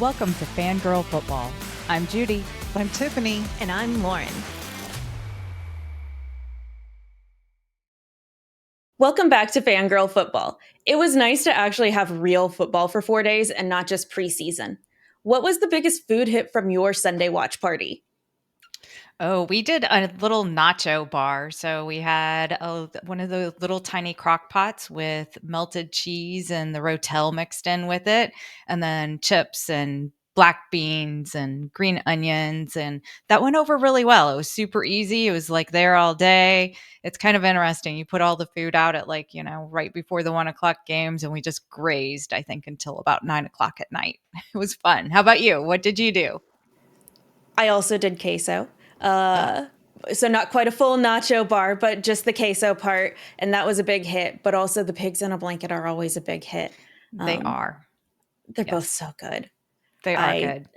Welcome to Fangirl Football. I'm Judy. I'm Tiffany. And I'm Lauren. Welcome back to Fangirl Football. It was nice to actually have real football for 4 days and not just preseason. What was the biggest food hit from your Sunday watch party? Oh, we did a little nacho bar. So we had one of those little tiny crock pots with melted cheese and the Rotel mixed in with it, and then chips and black beans and green onions. And that went over really well. It was super easy. It was like there all day. It's kind of interesting. You put all the food out at right before the 1 o'clock games, and we just grazed, I think, until about 9 o'clock at night. It was fun. How about you? What did you do? I also did queso. So not quite a full nacho bar, but just the queso part. And that was a big hit. But also the pigs in a blanket are always a big hit. They are. They're both so good. They are good.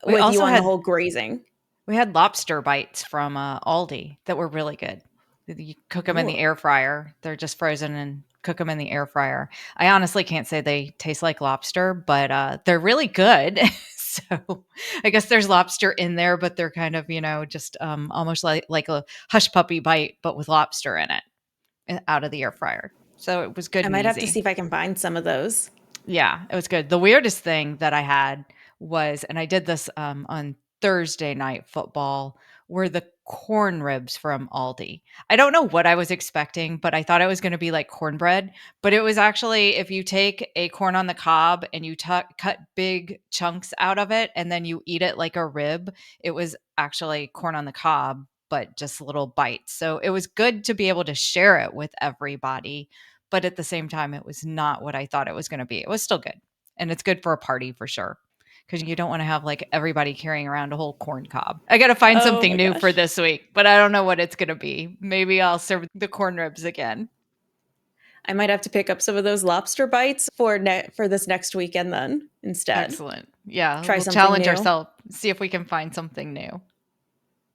We also had the whole grazing. We had lobster bites from Aldi that were really good. You cook them in the air fryer. They're just frozen and cook them in the air fryer. I honestly can't say they taste like lobster, but they're really good. So I guess there's lobster in there, but they're kind of, just almost like a hush puppy bite, but with lobster in it out of the air fryer. So it was good. I might have to see if I can find some of those. Yeah, it was good. The weirdest thing that I had was, and I did this on Thursday Night Football, were the corn ribs from Aldi. I don't know what I was expecting, but I thought it was going to be like cornbread. But it was actually, if you take a corn on the cob and you cut big chunks out of it and then you eat it like a rib, it was actually corn on the cob, but just little bites. So it was good to be able to share it with everybody. But at the same time, it was not what I thought it was going to be. It was still good. And it's good for a party for sure. Because you don't want to have like everybody carrying around a whole corn cob. I got to find something new for this week, but I don't know what it's going to be. Maybe I'll serve the corn ribs again. I might have to pick up some of those lobster bites for this next weekend then instead. Excellent. Yeah. We'll challenge new. ourselves, see if we can find something new.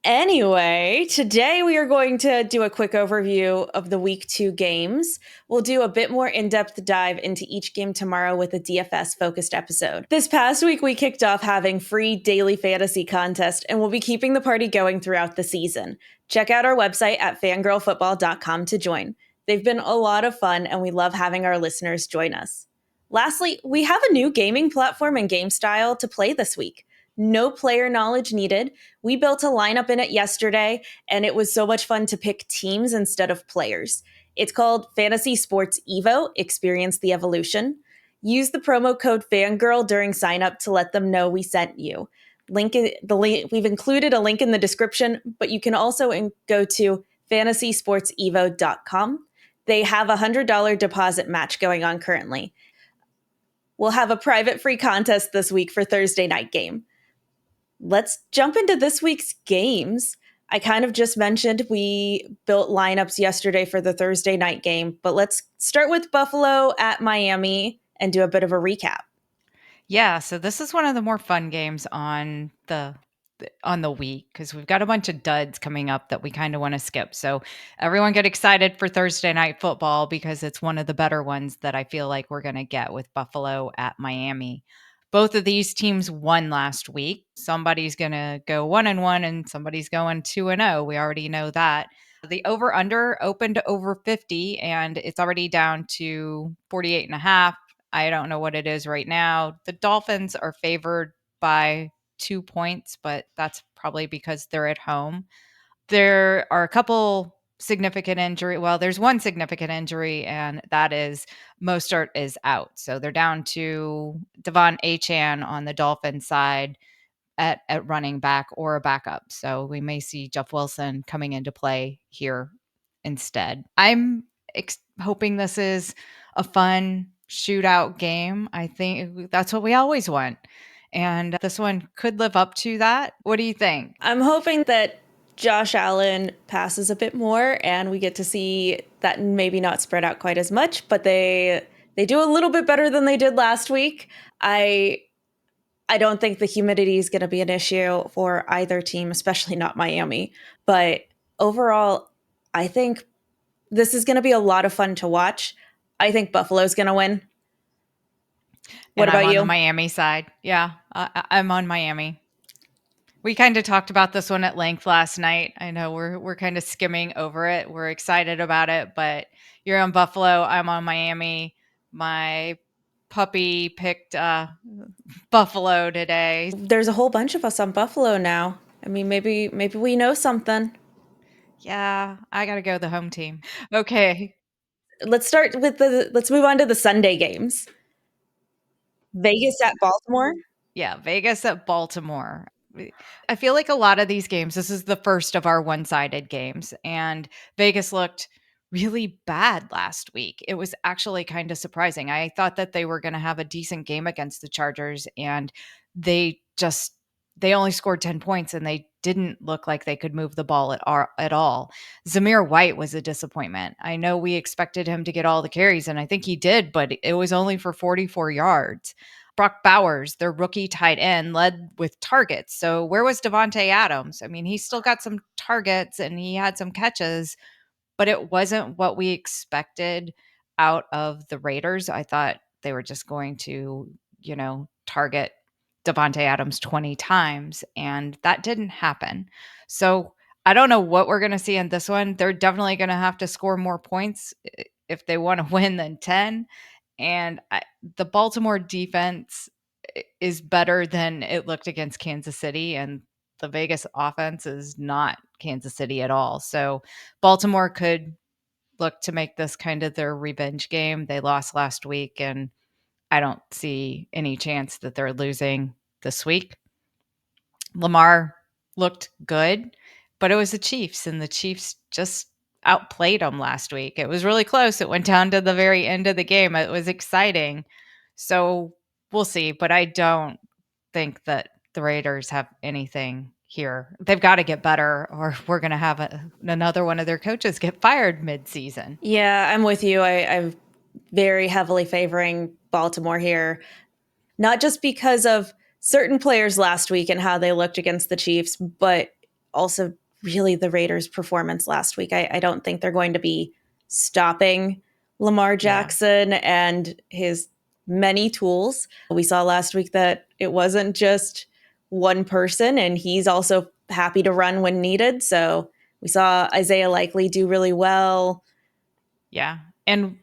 Anyway, today we are going to do a quick overview of the week 2 games. We'll do a bit more in-depth dive into each game tomorrow with a DFS-focused episode. This past week, we kicked off having free daily fantasy contest, and we'll be keeping the party going throughout the season. Check out our website at fangirlfootball.com to join. They've been a lot of fun, and we love having our listeners join us. Lastly, we have a new gaming platform and game style to play this week. No player knowledge needed. We built a lineup in it yesterday, and it was so much fun to pick teams instead of players. It's called Fantasy Sports Evo, Experience the Evolution. Use the promo code FANGIRL during sign-up to let them know we sent you. We've included a link in the description, but you can also go to fantasysportsevo.com. They have a $100 deposit match going on currently. We'll have a private free contest this week for Thursday night game. Let's jump into this week's games. I kind of just mentioned we built lineups yesterday for the Thursday night game, but let's start with Buffalo at Miami and do a bit of a recap. Yeah, so this is one of the more fun games on the week because we've got a bunch of duds coming up that we kind of want to skip. So everyone get excited for Thursday Night Football because it's one of the better ones that I feel like we're going to get with Buffalo at Miami. Both of these teams won last week. Somebody's going to go 1-1 and somebody's going 2-0. We already know that. The over-under opened over 50 and it's already down to 48.5. I don't know what it is right now. The Dolphins are favored by 2 points, but that's probably because they're at home. There are a couple significant injury. Well, there's one significant injury, and that is Mostert is out. So they're down to Devon Achane on the Dolphins side at running back or a backup. So we may see Jeff Wilson coming into play here instead. I'm hoping this is a fun shootout game. I think that's what we always want. And this one could live up to that. What do you think? I'm hoping that Josh Allen passes a bit more and we get to see that maybe not spread out quite as much, but they do a little bit better than they did last week. I don't think the humidity is going to be an issue for either team, especially not Miami. But overall, I think this is going to be a lot of fun to watch. I think Buffalo's going to win. What And I'm about on the you? Miami side. Yeah, I'm on Miami. We kind of talked about this one at length last night. I know we're kind of skimming over it. We're excited about it, but you're on Buffalo. I'm on Miami. My puppy picked Buffalo today. There's a whole bunch of us on Buffalo now. I mean, maybe we know something. Yeah, I got to go the home team. Okay. Let's move on to the Sunday games. Vegas at Baltimore. Yeah, Vegas at Baltimore. I feel like a lot of these games, this is the first of our one-sided games, and Vegas looked really bad last week. It was actually kind of surprising. I thought that they were going to have a decent game against the Chargers, and they just they only scored 10 points and they didn't look like they could move the ball at all. Zamir White was a disappointment. I know we expected him to get all the carries, and I think he did, but it was only for 44 yards. Brock Bowers, their rookie tight end, led with targets. So where was Devontae Adams? I mean, he still got some targets and he had some catches, but it wasn't what we expected out of the Raiders. I thought they were just going to, target Devontae Adams 20 times, and that didn't happen. So I don't know what we're going to see in this one. They're definitely going to have to score more points if they want to win than 10. And the Baltimore defense is better than it looked against Kansas City, and the Vegas offense is not Kansas City at all. So Baltimore could look to make this kind of their revenge game. They lost last week, and I don't see any chance that they're losing this week. Lamar looked good, but it was the Chiefs, and the Chiefs just outplayed them last week. It was really close. It went down to the very end of the game. It was exciting. So we'll see, but I don't think that the Raiders have anything here. They've got to get better, or we're going to have another one of their coaches get fired midseason. Yeah, I'm with you. I'm very heavily favoring Baltimore here, not just because of certain players last week and how they looked against the Chiefs, but also really the Raiders' performance last week. I don't think they're going to be stopping Lamar Yeah. Jackson and his many tools. We saw last week that it wasn't just one person, and he's also happy to run when needed. So we saw Isaiah Likely do really well. Yeah. And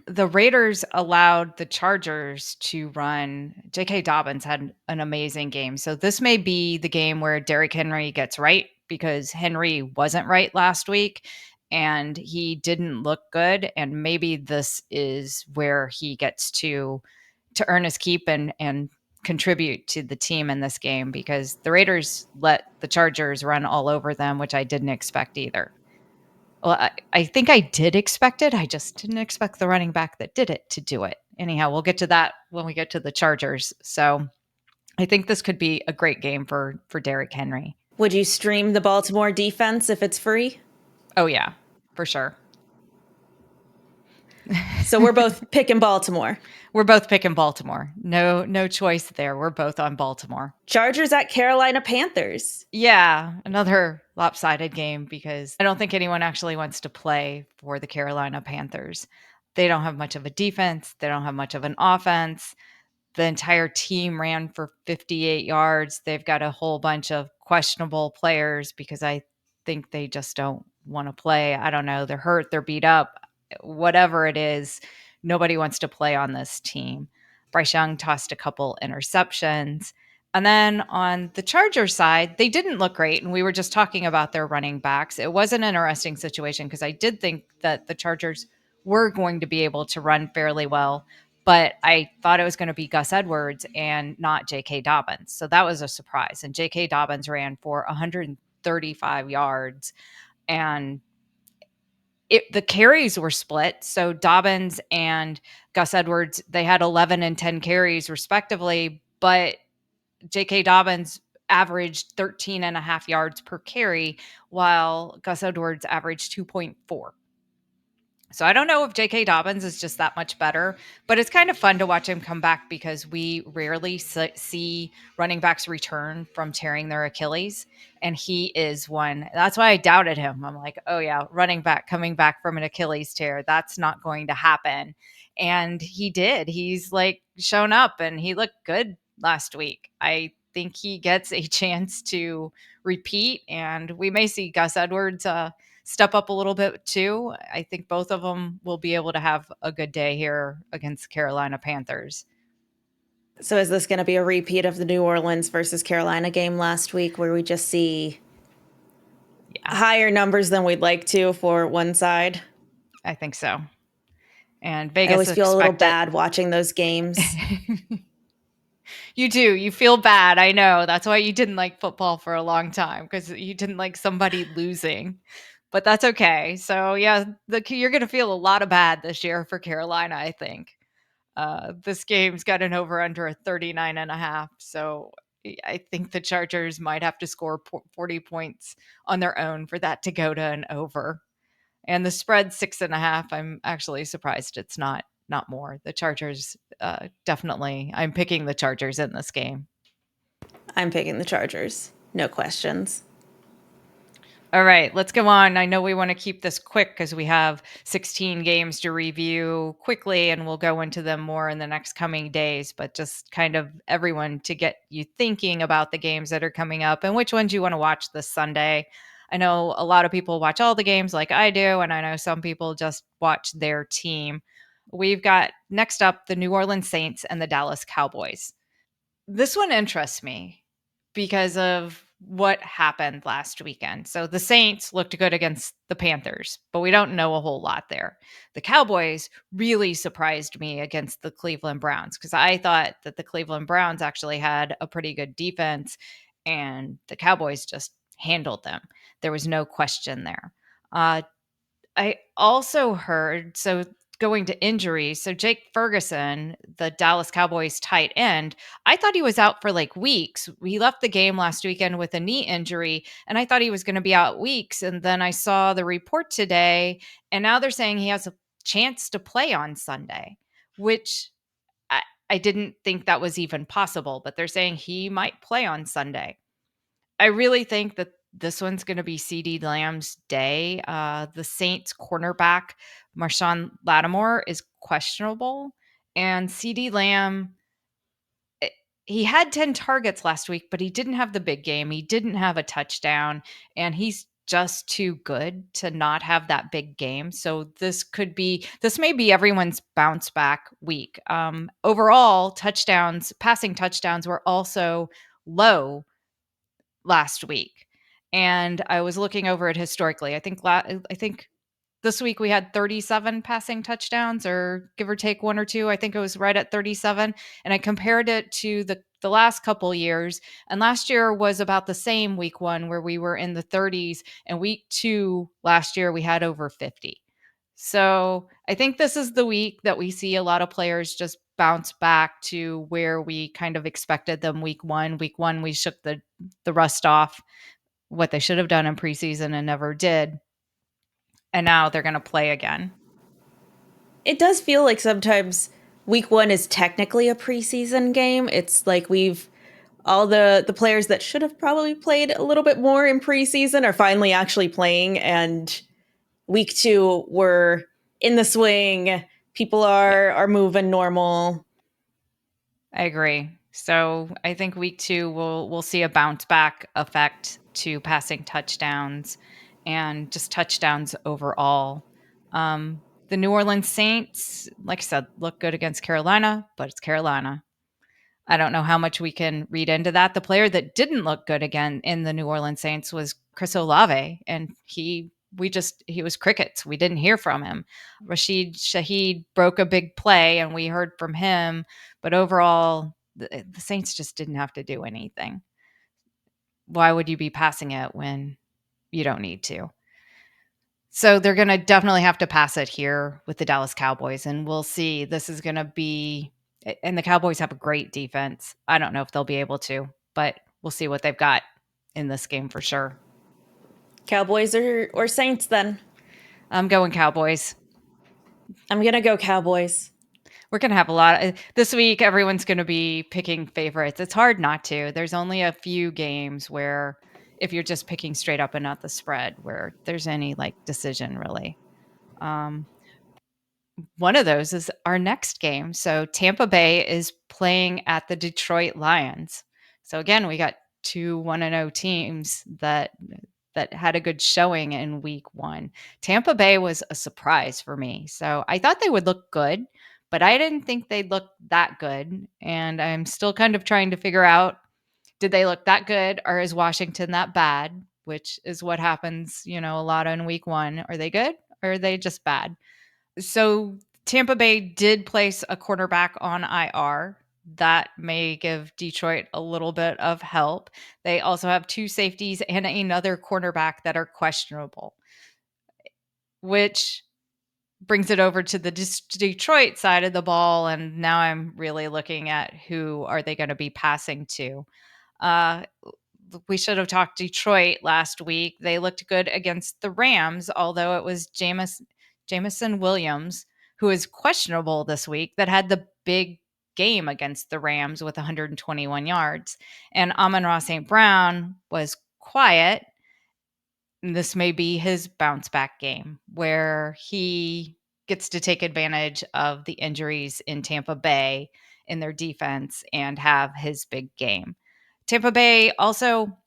the Raiders allowed the Chargers to run. J.K. Dobbins had an amazing game. So this may be the game where Derrick Henry gets right, because Henry wasn't right last week and he didn't look good. And maybe this is where he gets to earn his keep and contribute to the team in this game, because the Raiders let the Chargers run all over them, which I didn't expect either. Well, I think I did expect it. I just didn't expect the running back that did it to do it. Anyhow, we'll get to that when we get to the Chargers. So I think this could be a great game for Derrick Henry. Would you stream the Baltimore defense if it's free? Oh yeah, for sure. So we're both picking Baltimore. We're both picking Baltimore. No choice there. We're both on Baltimore. Chargers at Carolina Panthers. Yeah, another lopsided game, because I don't think anyone actually wants to play for the Carolina Panthers. They don't have much of a defense. They don't have much of an offense. The entire team ran for 58 yards. They've got a whole bunch of questionable players because I think they just don't want to play. I don't know. They're hurt, they're beat up, whatever it is. Nobody wants to play on this team. Bryce Young tossed a couple interceptions. And then on the Chargers side, they didn't look great. And we were just talking about their running backs. It was an interesting situation because I did think that the Chargers were going to be able to run fairly well, but I thought it was going to be Gus Edwards and not J.K. Dobbins. So that was a surprise. And J.K. Dobbins ran for 135 yards, and the carries were split. So Dobbins and Gus Edwards, they had 11 and 10 carries respectively, but J.K. Dobbins averaged 13 and a half yards per carry, while Gus Edwards averaged 2.4. So I don't know if J.K. Dobbins is just that much better, but it's kind of fun to watch him come back, because we rarely see running backs return from tearing their Achilles, and he is one. That's why I doubted him. I'm like, oh yeah, running back coming back from an Achilles tear, that's not going to happen. And he did. He's like shown up and he looked good last week. I think he gets a chance to repeat, and we may see Gus Edwards step up a little bit too. I think both of them will be able to have a good day here against Carolina Panthers. So is this going to be a repeat of the New Orleans versus Carolina game last week where we just see Yeah, higher numbers than we'd like to for one side? I think so. And I Vegas always feel a little expect it. bad watching those games. You do. You feel bad. I know. That's why you didn't like football for a long time, because you didn't like somebody losing. But that's okay. So yeah, you're going to feel a lot of bad this year for Carolina, I think. This game's got an over under a 39.5. So I think the Chargers might have to score 40 points on their own for that to go to an over. And the spread 6.5. I'm actually surprised it's not more. The Chargers, definitely. I'm picking the Chargers in this game. I'm picking the Chargers. No questions. All right, let's go on. I know we want to keep this quick because we have 16 games to review quickly, and we'll go into them more in the next coming days. But just kind of everyone to get you thinking about the games that are coming up and which ones you want to watch this Sunday. I know a lot of people watch all the games like I do, and I know some people just watch their team. We've got next up the New Orleans Saints and the Dallas Cowboys. This one interests me because of what happened last weekend. So the Saints looked good against the Panthers, but we don't know a whole lot there. The Cowboys really surprised me against the Cleveland Browns because I thought that the Cleveland Browns actually had a pretty good defense and the Cowboys just handled them. There was no question there. I also heard, so going to injuries, so Jake Ferguson, the Dallas Cowboys tight end, I thought he was out for like weeks. He left the game last weekend with a knee injury, and I thought he was going to be out weeks. And then I saw the report today, and now they're saying he has a chance to play on Sunday, which I, I didn't think that was even possible, but they're saying he might play on Sunday. I really think that this one's going to be CD Lamb's day. The Saints cornerback, Marshawn Lattimore, is questionable. And CD Lamb, eh, he had 10 targets last week, but he didn't have the big game. He didn't have a touchdown, and he's just too good to not have that big game. So this may be everyone's bounce back week. Overall, passing touchdowns were also low last week. And I was looking over it historically. I think this week we had 37 passing touchdowns, or give or take one or two. I think it was right at 37, and I compared it to the last couple years, and last year was about the same week 1 where we were in the 30s, and week 2 last year we had over 50. So, I think this is the week that we see a lot of players just bounce back to where we kind of expected them week 1. Week 1 we shook the rust off, what they should have done in preseason and never did. And now they're going to play again. It does feel like sometimes week one is technically a preseason game. It's like we've all the players that should have probably played a little bit more in preseason are finally actually playing, and week two we're in the swing. People Yeah, are moving normal. I agree. So I think week 2 we'll see a bounce back effect to passing touchdowns and just touchdowns overall. The New Orleans Saints, like I said, look good against Carolina, but it's Carolina. I don't know how much we can read into that. The player that didn't look good again in the New Orleans Saints was Chris Olave, and he was crickets. We didn't hear from him. Rashid Shaheed broke a big play, and we heard from him. But overall, the Saints just didn't have to do anything. Why would you be passing it when you don't need to? So they're going to definitely have to pass it here with the Dallas Cowboys, and we'll see. This is going to be, and the Cowboys have a great defense. I don't know if they'll be able to, but we'll see what they've got in this game for sure. Cowboys or Saints then? I'm going Cowboys. I'm gonna go Cowboys. We're going to have a lot this week. Everyone's going to be picking favorites. It's hard not to. There's only a few games where, if you're just picking straight up and not the spread, where there's any like decision really. Um, one of those is our next game. So Tampa Bay is playing at the Detroit Lions. So again, we got two 1-0 teams that had a good showing in week 1. Tampa Bay was a surprise for me. So I thought they would look good, but I didn't think they'd look that good. And I'm still kind of trying to figure out, did they look that good or is Washington that bad? Which is what happens, a lot in week 1. Are they good or are they just bad? So Tampa Bay did place a quarterback on IR. That may give Detroit a little bit of help. They also have two safeties and another cornerback that are questionable, which brings it over to the Detroit side of the ball. And now I'm really looking at who are they going to be passing to. Uh, we should have talked Detroit last week. They looked good against the Rams, although it was Jamison Williams, who is questionable this week, that had the big game against the Rams with 121 yards. And Amon-Ra St. Brown was quiet. And this may be his bounce back game where he gets to take advantage of the injuries in Tampa Bay in their defense and have his big game. Tampa Bay also,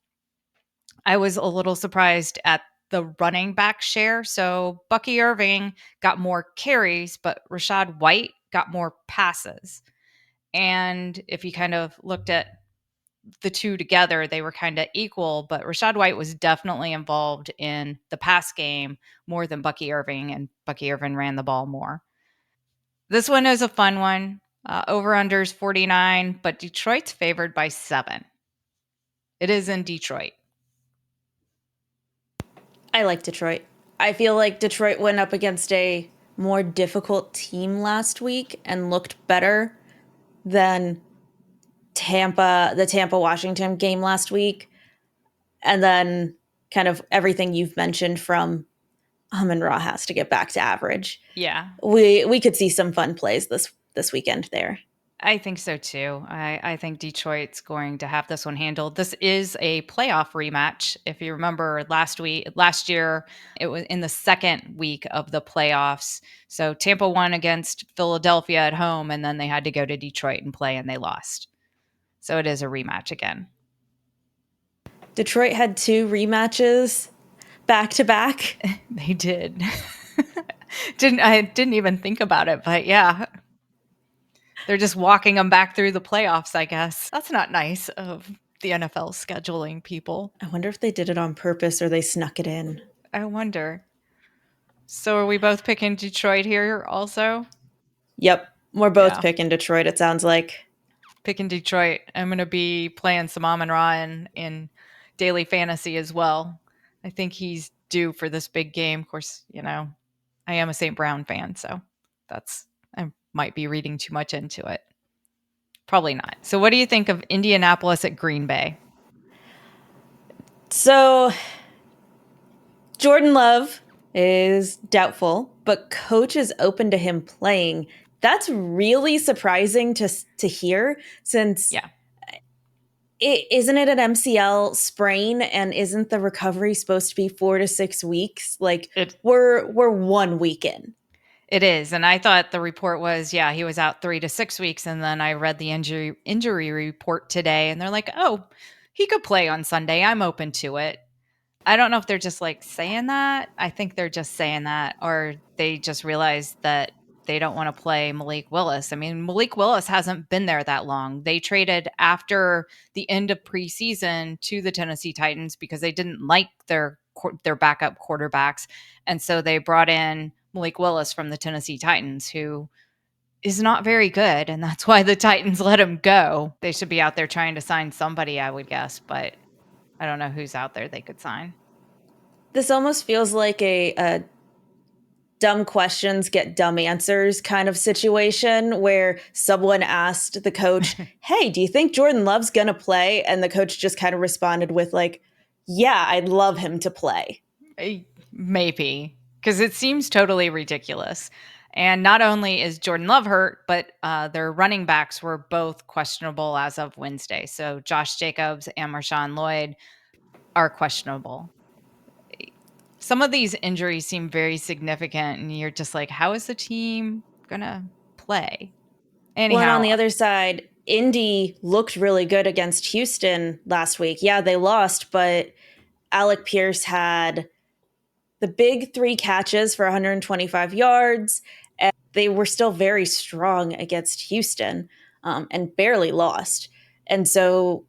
I was a little surprised at the running back share. So Bucky Irving got more carries, but Rashad White got more passes. And if you kind of looked at the two together, they were kind of equal, but Rashad White was definitely involved in the pass game more than Bucky Irving, and Bucky Irving ran the ball more. This one is a fun one. Over-unders 49, but Detroit's favored by 7. It is in Detroit. I like Detroit. I feel like Detroit went up against a more difficult team last week and looked better than the Tampa Washington game last week. And then kind of everything you've mentioned from Amon-Ra has to get back to average. Yeah, We could see some fun plays this weekend there. I think so too. I think Detroit's going to have this one handled. This is a playoff rematch. If you remember last year, it was in the second week of the playoffs. So Tampa won against Philadelphia at home, and then they had to go to Detroit and play, and they lost. So it is a rematch again. Detroit had 2 rematches back to back. They did. I didn't even think about it, but yeah, they're just walking them back through the playoffs, I guess. That's not nice of the NFL scheduling people. I wonder if they did it on purpose or they snuck it in. I wonder. So are we both picking Detroit here also? Yep, we're both Yeah, picking Detroit, it sounds like. picking Detroit. I'm going to be playing some Amon-Ra in daily fantasy as well. I think he's due for this big game. Of course, I am a St. Brown fan, so I might be reading too much into it. Probably not. So what do you think of Indianapolis at Green Bay? So Jordan Love is doubtful, but coach is open to him playing. That's really surprising to hear since Yeah. isn't it an MCL sprain and isn't the recovery supposed to be 4 to 6 weeks? Like It we're 1 week in. it is. And I thought the report was, yeah, he was out 3 to 6 weeks, and then I read the injury report today and they're like, "Oh, he could play on Sunday. I'm open to it." I don't know if they're just like saying that. I think they're just saying that, or they just realized that they don't want to play Malik Willis. I mean, Malik Willis hasn't been there that long. They traded after the end of preseason to the Tennessee Titans because they didn't like their backup quarterbacks, and so they brought in Malik Willis from the Tennessee Titans, who is not very good, and that's why the Titans let him go. They should be out there trying to sign somebody, I would guess, but I don't know who's out there they could sign. This almost feels like a dumb questions get dumb answers kind of situation where someone asked the coach, "Hey, do you think Jordan Love's going to play?" And the coach just kind of responded with like, "Yeah, I'd love him to play." Maybe, because it seems totally ridiculous. And not only is Jordan Love hurt, but their running backs were both questionable as of Wednesday. So Josh Jacobs and Marshawn Lloyd are questionable. some of these injuries seem very significant, and you're just like, how is the team gonna play? Well, and on Anyhow, the other side, Indy looked really good against Houston last week. Yeah, they lost, but Alec Pierce had the big three catches for 125 yards. And they were still very strong against Houston and barely lost. And so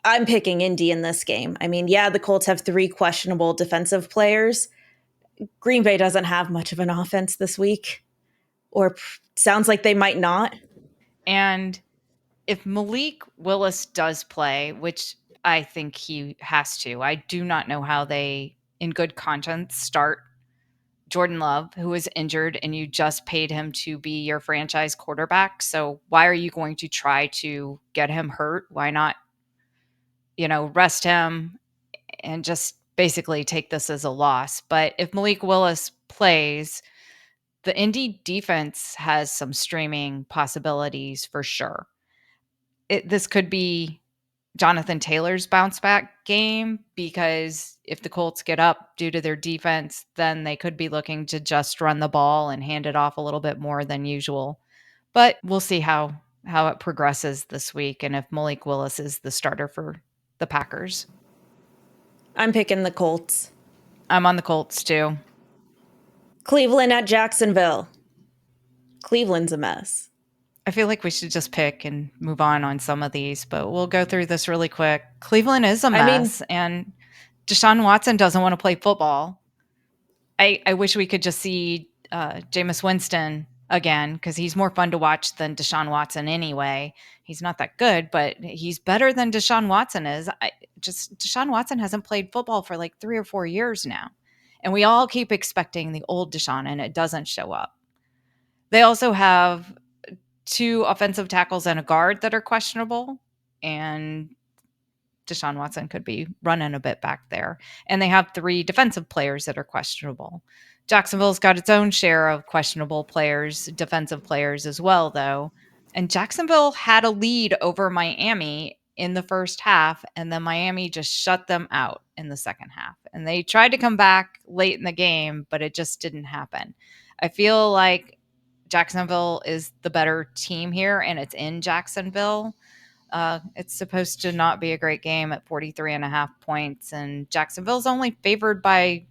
I'm picking Indy in this game. I mean, yeah, the Colts have three questionable defensive players. Green Bay doesn't have much of an offense this week, or sounds like they might not. and if Malik Willis does play, which I think he has to, I do not know how they, in good conscience, start Jordan Love, who is injured, and you just paid him to be your franchise quarterback. So why are you going to try to get him hurt? Why not, rest him and just basically take this as a loss? But if Malik Willis plays, the Indy defense has some streaming possibilities for sure. This could be Jonathan Taylor's bounce back game, because if the Colts get up due to their defense, then they could be looking to just run the ball and hand it off a little bit more than usual. But we'll see how it progresses this week, and if Malik Willis is the starter for the Packers. I'm picking the Colts. I'm on the Colts too. Cleveland at Jacksonville. Cleveland's a mess. I feel like we should just pick and move on some of these, but we'll go through this really quick. Cleveland is a I mean, mess, and Deshaun Watson doesn't want to play football. I wish we could just see Jameis Winston again, because he's more fun to watch than Deshaun Watson anyway. He's not that good, but he's better than Deshaun Watson is. Deshaun Watson hasn't played football for like 3 or 4 years now. And we all keep expecting the old Deshaun, and it doesn't show up. They also have two offensive tackles and a guard that are questionable. And Deshaun Watson could be running a bit back there. And they have three defensive players that are questionable. Jacksonville's got its own share of questionable players, defensive players as well, though. And Jacksonville had a lead over Miami in the first half, and then Miami just shut them out in the second half. And they tried to come back late in the game, but it just didn't happen. I feel like Jacksonville is the better team here, and it's in Jacksonville. It's supposed to not be a great game at 43.5 points, and Jacksonville's only favored by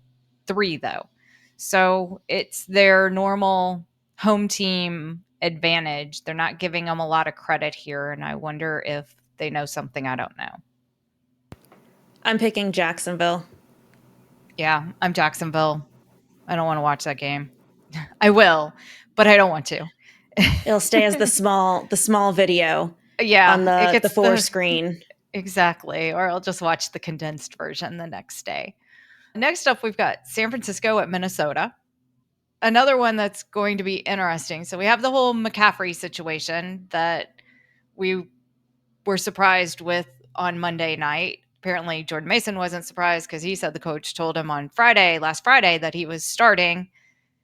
3, though. So it's their normal home team advantage. They're not giving them a lot of credit here, and I wonder if they know something I don't know. I'm picking Jacksonville. Yeah, I'm Jacksonville. I don't want to watch that game. I will, but I don't want to. It'll stay as the small video on Yeah, it the gets four the screen. exactly, or I'll just watch the condensed version the next day. Next up, we've got San Francisco at Minnesota. Another one that's going to be interesting. So we have the whole McCaffrey situation that we were surprised with on Monday night. Apparently, Jordan Mason wasn't surprised because he said the coach told him on last Friday, that he was starting,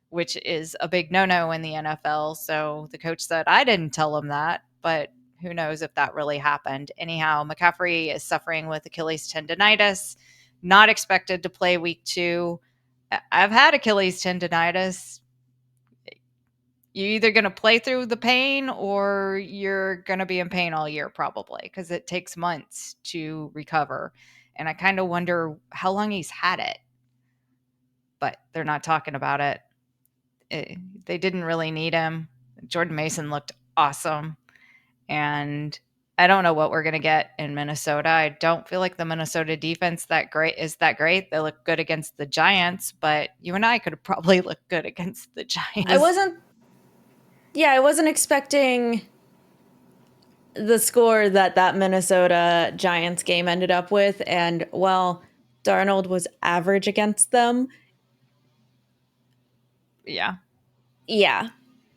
which is a big no-no in the NFL. So the coach said, I didn't tell him that, but who knows if that really happened. Anyhow, McCaffrey is suffering with Achilles tendonitis, not expected to play week 2. I've had Achilles tendonitis. You're either going to play through the pain or you're going to be in pain all year, probably, because it takes months to recover. And I kind of wonder how long he's had it, but they're not talking about it. They didn't really need him. Jordan Mason looked awesome. And I don't know what we're going to get in Minnesota. I don't feel like the Minnesota defense is that great. They look good against the Giants, but you and I could have probably looked good against the I Giants. wasn't yeah, I wasn't expecting the score that Minnesota Giants game ended up with, and well, Darnold was average against them. Yeah. Yeah,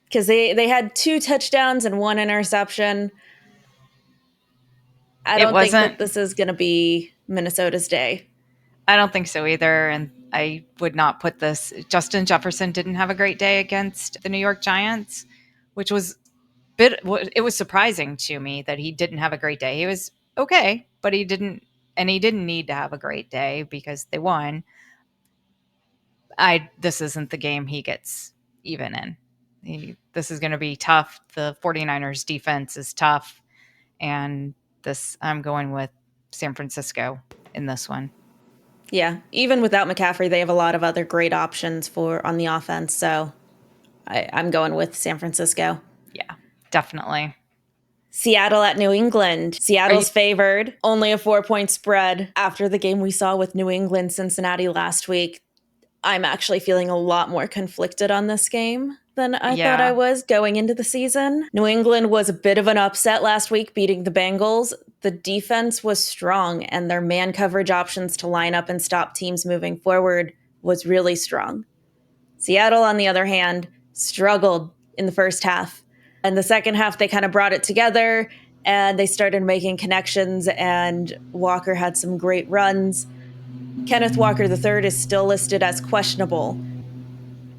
because they had 2 touchdowns and 1 interception. I It don't think wasn't that this is going to be Minnesota's day. I don't think so either. And I would not put this. Justin Jefferson didn't have a great day against the New York Giants, which was it was surprising to me that he didn't have a great day. He was okay, but he didn't need to have a great day because they won. This isn't the game he gets even in. This is going to be tough. The 49ers defense is tough, and I'm going with San Francisco in this one. Yeah, even without McCaffrey, they have a lot of other great options on the offense. So I'm going with San Francisco. Yeah, definitely. Seattle at New England. Seattle's You, favored, only a 4-point spread after the game we saw with New England Cincinnati last week. I'm actually feeling a lot more conflicted on this game than I thought I yeah. was going into the season. New England was a bit of an upset last week, beating the Bengals. The defense was strong, and their man coverage options to line up and stop teams moving forward was really strong. Seattle, on the other hand, struggled in the first half. In the second half, they kind of brought it together and they started making connections, and Walker had some great runs. Kenneth Walker III is still listed as questionable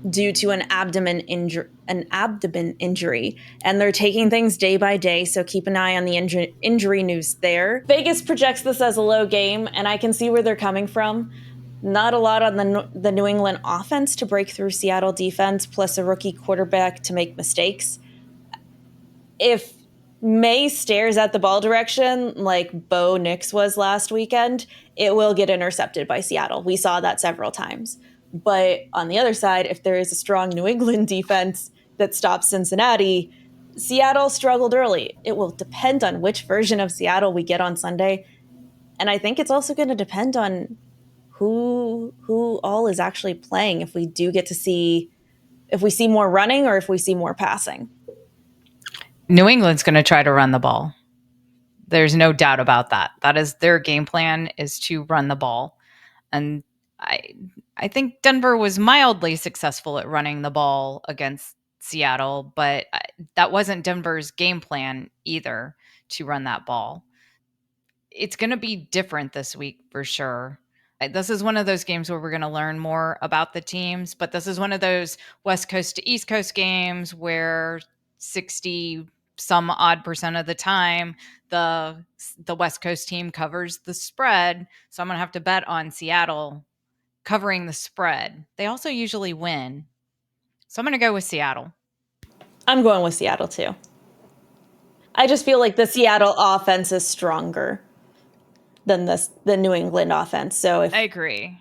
due to an abdomen injury, and they're taking things day by day, so keep an eye on the injury news there. Vegas projects this as a low game, and I can see where they're coming from. Not a lot on the New England offense to break through Seattle defense, plus a rookie quarterback to make mistakes. If May stares at the ball direction like Bo Nix was last weekend, it will get intercepted by Seattle. We saw that several times. But on the other side, if there is a strong New England defense that stops Cincinnati, Seattle struggled early. It will depend on which version of Seattle we get on Sunday. And I think it's also going to depend on who all is actually playing, if we do get to see, if we see more running or if we see more passing. New England's going to try to run the ball. There's no doubt about that. That is their game plan, is to run the ball. And I I think Denver was mildly successful at running the ball against Seattle, but that wasn't Denver's game plan either, to run that ball. It's going to be different this week for sure. This is one of those games where we're going to learn more about the teams, but this is one of those West Coast to East Coast games where 60 some odd percent of the time the West Coast team covers the spread. So I'm going to have to bet on Seattle covering the spread. They also usually win. So I'm going to go with Seattle. I'm going with Seattle too. I just feel like the Seattle offense is stronger than the New England offense. So I agree.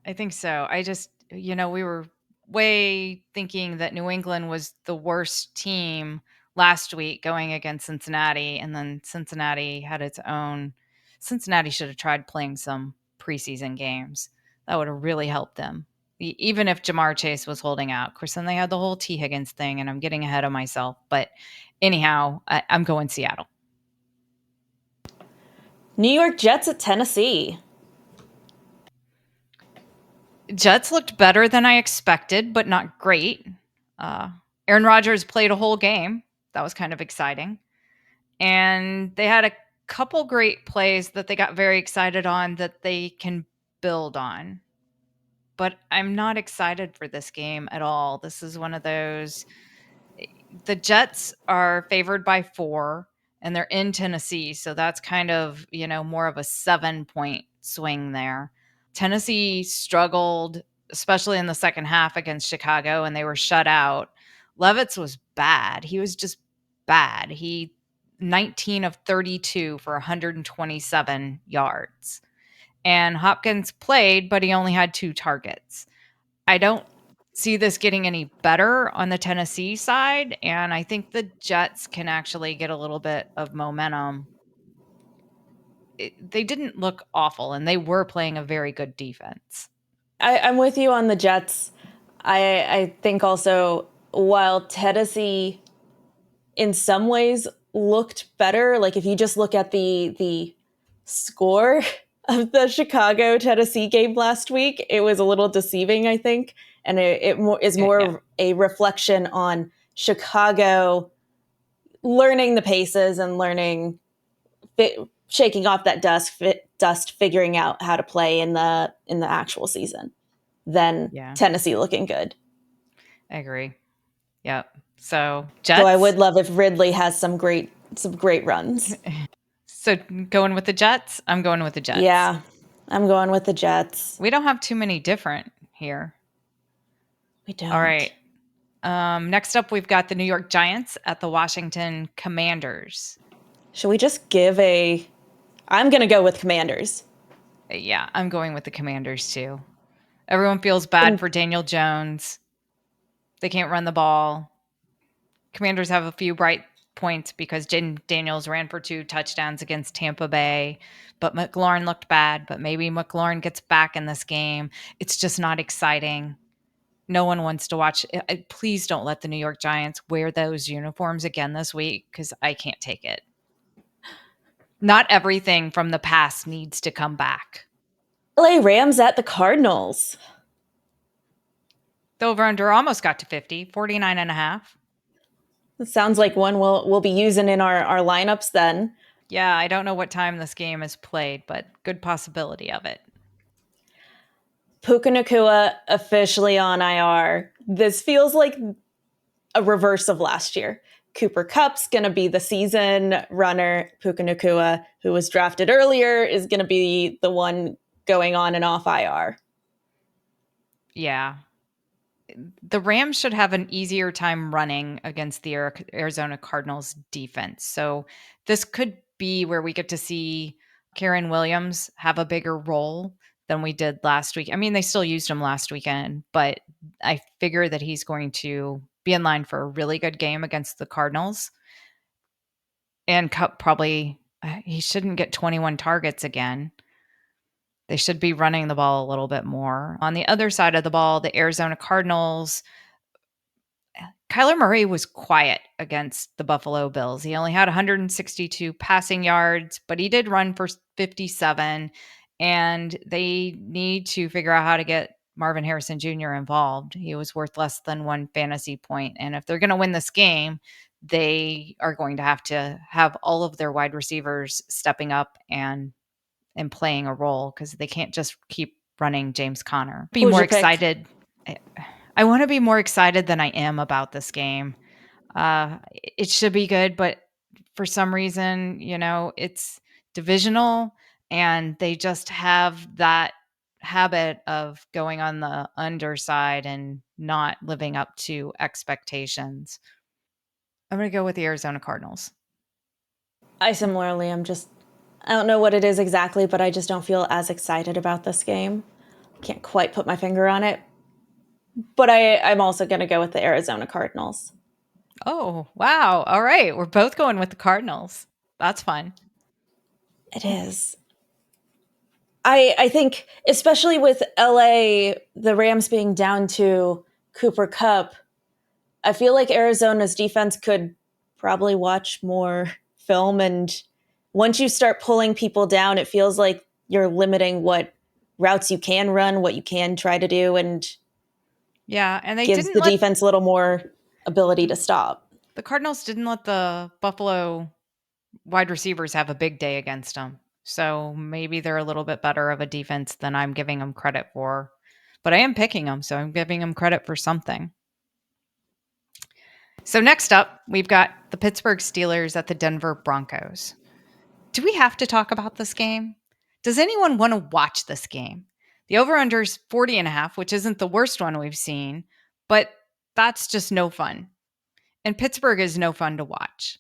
I think so. We were way thinking that New England was the worst team last week going against Cincinnati, and then Cincinnati had its own. Cincinnati should have tried playing some preseason games. That would have really helped them. Even if Jamar Chase was holding out. Of course, then they had the whole T. Higgins thing, and I'm getting ahead of myself. But anyhow, I'm going Seattle. New York Jets at Tennessee. Jets looked better than I expected, but not great. Aaron Rodgers played a whole game. That was kind of exciting. And they had a couple great plays that they got very excited on that they can build on. But I'm not excited for this game at all. This is one of those. The Jets are favored by 4, and they're in Tennessee. So that's kind of, more of a 7-point swing there. Tennessee struggled, especially in the second half against Chicago, and they were shut out. Levitz was bad. He was just bad. He 19 of 32 for 127 yards. And Hopkins played, but he only had 2 targets. I don't see this getting any better on the Tennessee side, and I think the Jets can actually get a little bit of momentum. They didn't look awful, and they were playing a very good defense. I'm with you on the Jets. I think also, while Tennessee in some ways looked better, like if you just look at the score of the Chicago Tennessee game last week, it was a little deceiving, I think, and it is more a reflection on Chicago learning the paces and shaking off that dust, figuring out how to play in the actual season, than Tennessee looking good. I agree. Yep. So Jets. Though I would love if Ridley has some great runs. So going with the Jets? I'm going with the Jets. Yeah, I'm going with the Jets. We don't have too many different here. We All right. don't. Next up, we've got the New York Giants at the Washington Commanders. Should we just give a. I'm going to go with Commanders. Yeah, I'm going with the Commanders too. Everyone feels bad And for Daniel Jones. They can't run the ball. Commanders have a few bright points because Jaden Daniels ran for 2 touchdowns against Tampa Bay, but McLaurin looked bad. But maybe McLaurin gets back in this game. It's just not exciting. No one wants to watch. Please don't let the New York Giants wear those uniforms again this week because I can't take it. Not everything from the past needs to come back. LA Rams at the Cardinals. The over-under almost got to 50, 49.5. It sounds like one we'll be using in our lineups then. Yeah, I don't know what time this game is played, but good possibility of it. Puka Nakua officially on IR. This feels like a reverse of last year. Cooper Kupp's going to be the season runner. Puka Nakua, who was drafted earlier, is going to be the one going on and off IR. Yeah. The Rams should have an easier time running against the Arizona Cardinals defense. So this could be where we get to see Karen Williams have a bigger role than we did last week. I mean, they still used him last weekend, but I figure that he's going to be in line for a really good game against the Cardinals. And Cup probably, he shouldn't get 21 targets again. They should be running the ball a little bit more. On the other side of the ball, the Arizona Cardinals, Kyler Murray was quiet against the Buffalo Bills. He only had 162 passing yards, but he did run for 57. And they need to figure out how to get Marvin Harrison Jr. involved. He was worth less than 1 fantasy point. And if they're going to win this game, they are going to have all of their wide receivers stepping up and playing a role because they can't just keep running James Conner. Be Who's more your pick? excited. I want to be more excited than I am about this game. It should be good, but for some reason, it's divisional and they just have that habit of going on the underside and not living up to expectations. I'm going to go with the Arizona Cardinals. I similarly am just. I don't know what it is exactly, but I just don't feel as excited about this game. Can't quite put my finger on it. But I'm also going to go with the Arizona Cardinals. Oh, wow. All right. We're both going with the Cardinals. That's fun. It is. I think, especially with LA, the Rams being down to Cooper Kupp, I feel like Arizona's defense could probably watch more film. And once you start pulling people down, it feels like you're limiting what routes you can run, what you can try to do, and Yeah, and gives the defense a little more ability to stop. the Cardinals didn't let the Buffalo wide receivers have a big day against them. So maybe they're a little bit better of a defense than I'm giving them credit for. But I am picking them, so I'm giving them credit for something. So next up, we've got the Pittsburgh Steelers at the Denver Broncos. Do we have to talk about this game? Does anyone want to watch this game? The over-under is 40.5, which isn't the worst one we've seen, but that's just no fun. And Pittsburgh is no fun to watch.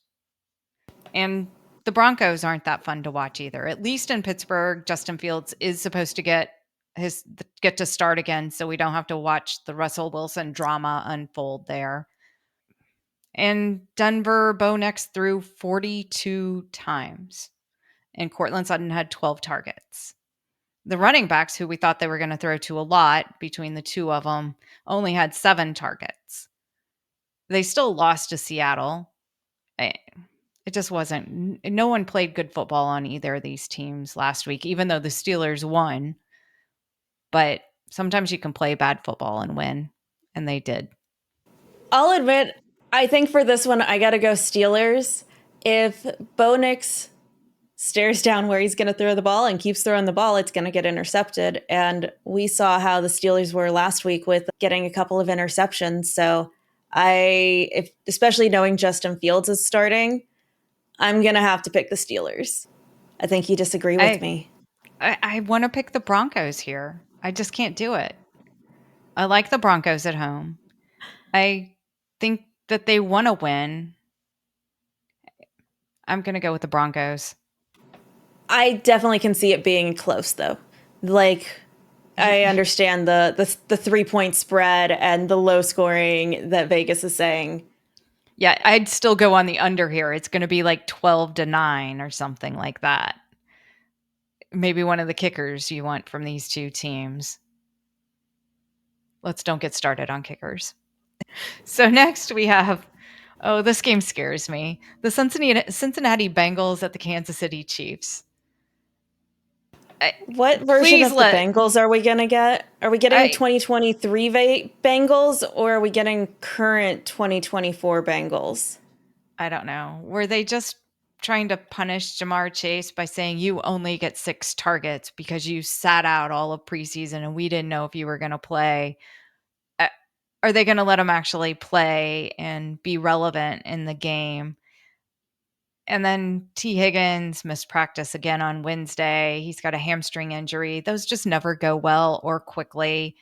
And the Broncos aren't that fun to watch either. At least in Pittsburgh, Justin Fields is supposed to get to start again, so we don't have to watch the Russell Wilson drama unfold there. And Denver, Bo Nix threw 42 times, and Cortland Sutton had 12 targets. The running backs, who we thought they were going to throw to a lot between the two of them, only had 7 targets. They still lost to Seattle. It just wasn't. No one played good football on either of these teams last week, even though the Steelers won. But sometimes you can play bad football and win, and they did. I'll admit, I think for this one, I got to go Steelers. If Bo Nix stares down where he's going to throw the ball and keeps throwing the ball, it's going to get intercepted. And we saw how the Steelers were last week with getting a couple of interceptions. So especially knowing Justin Fields is starting, I'm going to have to pick the Steelers. I think you disagree with I me. I want to pick the Broncos here. I just can't do it. I like the Broncos at home. I think that they want to win. I'm going to go with the Broncos. I definitely can see it being close though. Like I understand the 3-point spread and the low scoring that Vegas is saying. Yeah, I'd still go on the under here. It's going to be like 12-9 or something like that. Maybe one of the kickers you want from these two teams. Let's don't get started on kickers. So next we have, oh, this game scares me. The Cincinnati Bengals at the Kansas City Chiefs. What version Please of the let Bengals are we going to get? Are we getting I 2023 Bengals or are we getting current 2024 Bengals? I don't know. Were they just trying to punish Jamar Chase by saying you only get 6 targets because you sat out all of preseason and we didn't know if you were going to play? Uh, Are they going to let him actually play and be relevant in the game? And then T. Higgins missed practice again on Wednesday. He's got a hamstring injury. Those just never go well or quickly.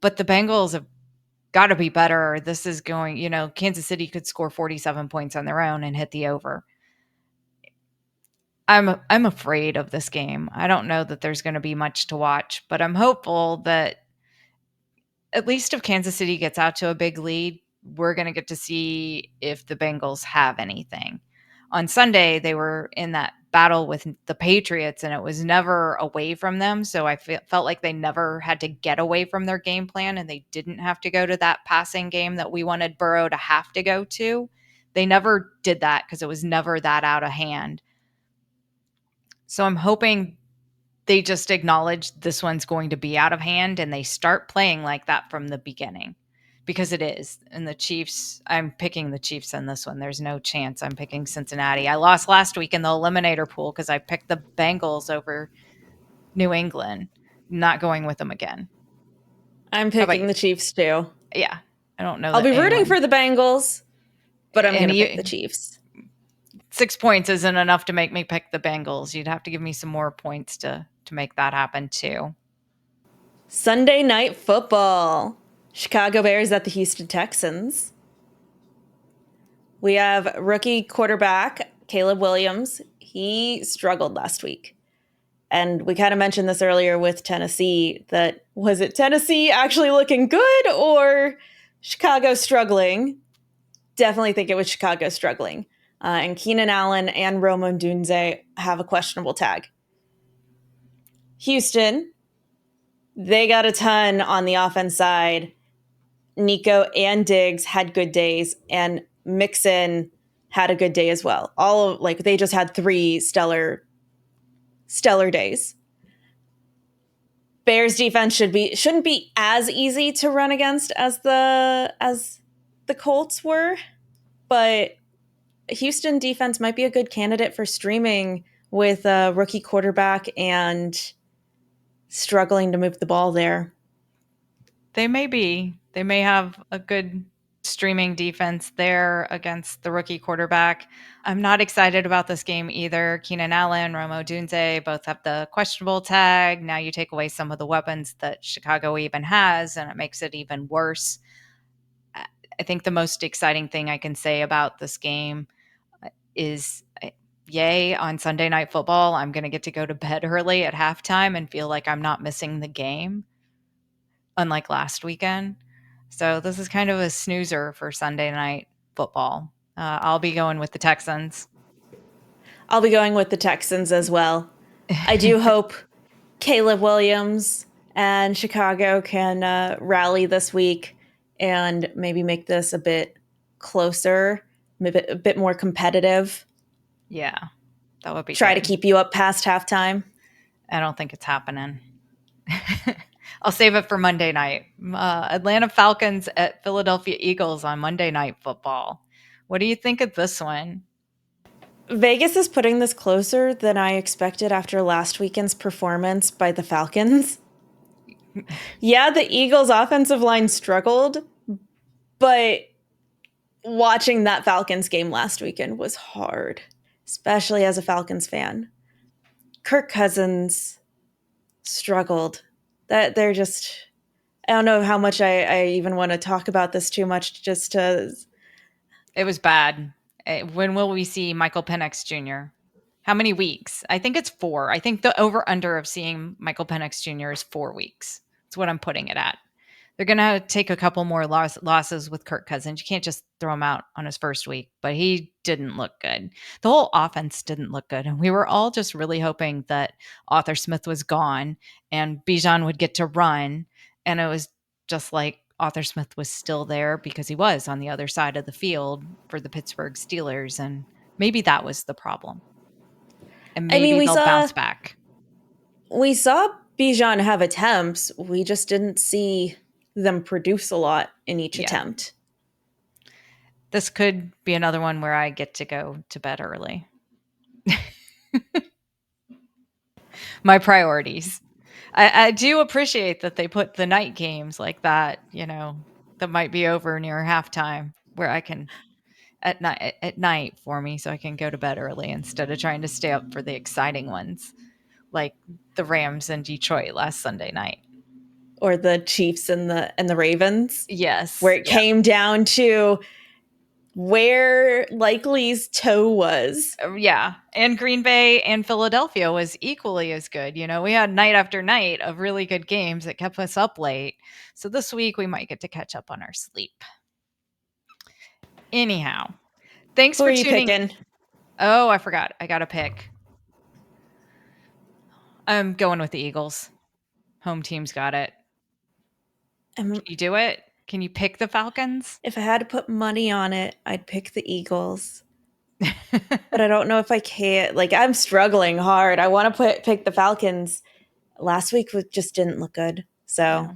But the Bengals have got to be better. This is going, Kansas City could score 47 points on their own and hit the over. I'm afraid of this game. I don't know that there's going to be much to watch, but I'm hopeful that at least if Kansas City gets out to a big lead, we're going to get to see if the Bengals have anything. On Sunday, they were in that battle with the Patriots, and it was never away from them. So I felt like they never had to get away from their game plan, and they didn't have to go to that passing game that we wanted Burrow to have to go to. They never did that because it was never that out of hand. So I'm hoping they just acknowledge this one's going to be out of hand and they start playing like that from the beginning because it is. And the Chiefs, I'm picking the Chiefs in this one. There's no chance I'm picking Cincinnati. I lost last week in the eliminator pool because I picked the Bengals over New England, not going with them again. I'm How about picking you? the Chiefs too. Yeah. I don't know I'll that be rooting anyone. for the Bengals, but I'm going And to pick the Chiefs. 6 points isn't enough to make me pick the Bengals. You'd have to give me some more points to make that happen too. Sunday night football. Chicago Bears at the Houston Texans. We have rookie quarterback Caleb Williams. He struggled last week. And we kind of mentioned this earlier with Tennessee that was it Tennessee actually looking good or Chicago struggling? Definitely think it was Chicago struggling. And Keenan Allen and Romo Dunze have a questionable tag. Houston, they got a ton on the offense side. Nico and Diggs had good days, and Mixon had a good day as well. They just had 3 stellar days. Bears defense shouldn't be as easy to run against as the Colts were, but Houston defense might be a good candidate for streaming with a rookie quarterback and struggling to move the ball there. They may be. They may have a good streaming defense there against the rookie quarterback. I'm not excited about this game either. Keenan Allen, Romo Dunze both have the questionable tag. Now you take away some of the weapons that Chicago even has, and it makes it even worse. I think the most exciting thing I can say about this game is yay, on Sunday Night Football, I'm going to get to go to bed early at halftime and feel like I'm not missing the game, unlike last weekend. So this is kind of a snoozer for Sunday Night Football. I'll be going with the Texans. I'll be going with the Texans as well. I do hope Caleb Williams and Chicago can rally this week and maybe make this a bit closer, a bit more competitive. Yeah, that would be Try to good. keep you up past halftime. I don't think it's happening. I'll save it for Monday night. Atlanta Falcons at Philadelphia Eagles on Monday Night Football. What do you think of this one? Vegas is putting this closer than I expected after last weekend's performance by the Falcons. Yeah, the Eagles' offensive line struggled, but watching that Falcons game last weekend was hard, especially as a Falcons fan. Kirk Cousins struggled. That they're just I don't know how much I even want to talk about this too much, just to. It was bad. When will we see Michael Penix Jr.? How many weeks? I think it's 4. I think the over under of seeing Michael Penix Jr. is 4 weeks. That's what I'm putting it at. They're going to take a couple more losses with Kirk Cousins. You can't just throw him out on his first week, but he didn't look good. The whole offense didn't look good. And we were all just really hoping that Arthur Smith was gone and Bijan would get to run. And it was just like Arthur Smith was still there because he was on the other side of the field for the Pittsburgh Steelers. And maybe that was the problem. And I mean, maybe they'll bounce back. we saw Bijan have attempts. We just didn't see them produce a lot in each attempt. This could be another one where I get to go to bed early. My priorities. I do appreciate that they put the night games like that, that might be over near halftime where I can at night for me so I can go to bed early instead of trying to stay up for the exciting ones like the Rams and Detroit last Sunday night. Or the Chiefs and the Ravens. Yes. Where it came down to where Likely's toe was. Yeah. And Green Bay and Philadelphia was equally as good. We had night after night of really good games that kept us up late. So this week we might get to catch up on our sleep. Anyhow, thanks Who for are you tuning. picking? Oh, I forgot. I got to pick. I'm going with the Eagles. Home team's got it. Can you do it? Can you pick the Falcons? If I had to put money on it, I'd pick the Eagles. But I don't know if I can. Like, I'm struggling hard. I want to pick the Falcons. Last week just didn't look good. So Yeah.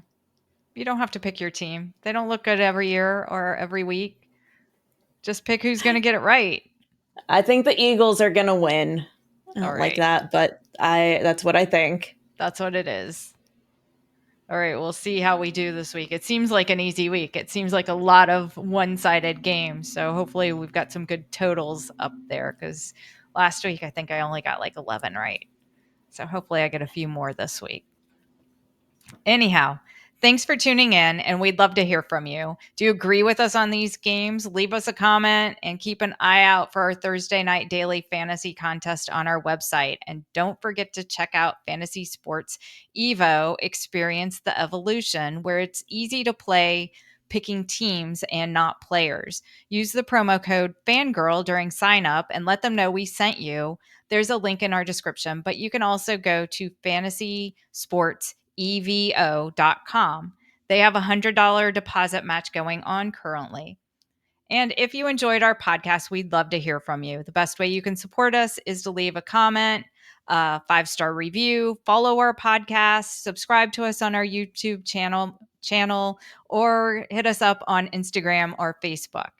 You don't have to pick your team. They don't look good every year or every week. Just pick who's going to get it right. I think the Eagles are going to win. I don't like right. that, but that's what I think. That's what it is. All right, we'll see how we do this week. It seems like an easy week. It seems like a lot of one-sided games. So hopefully we've got some good totals up there because last week I think I only got like 11 right. So hopefully I get a few more this week. Anyhow, thanks for tuning in, and we'd love to hear from you. Do you agree with us on these games? Leave us a comment and keep an eye out for our Thursday night daily fantasy contest on our website. And don't forget to check out Fantasy Sports Evo Experience the Evolution, where it's easy to play picking teams and not players. Use the promo code FANGIRL during sign up and let them know we sent you. There's a link in our description, but you can also go to fantasysportsevo.com. They have a $100 deposit match going on currently. And if you enjoyed our podcast, we'd love to hear from you. The best way you can support us is to leave a comment, a 5-star review, follow our podcast, subscribe to us on our YouTube channel, or hit us up on Instagram or Facebook.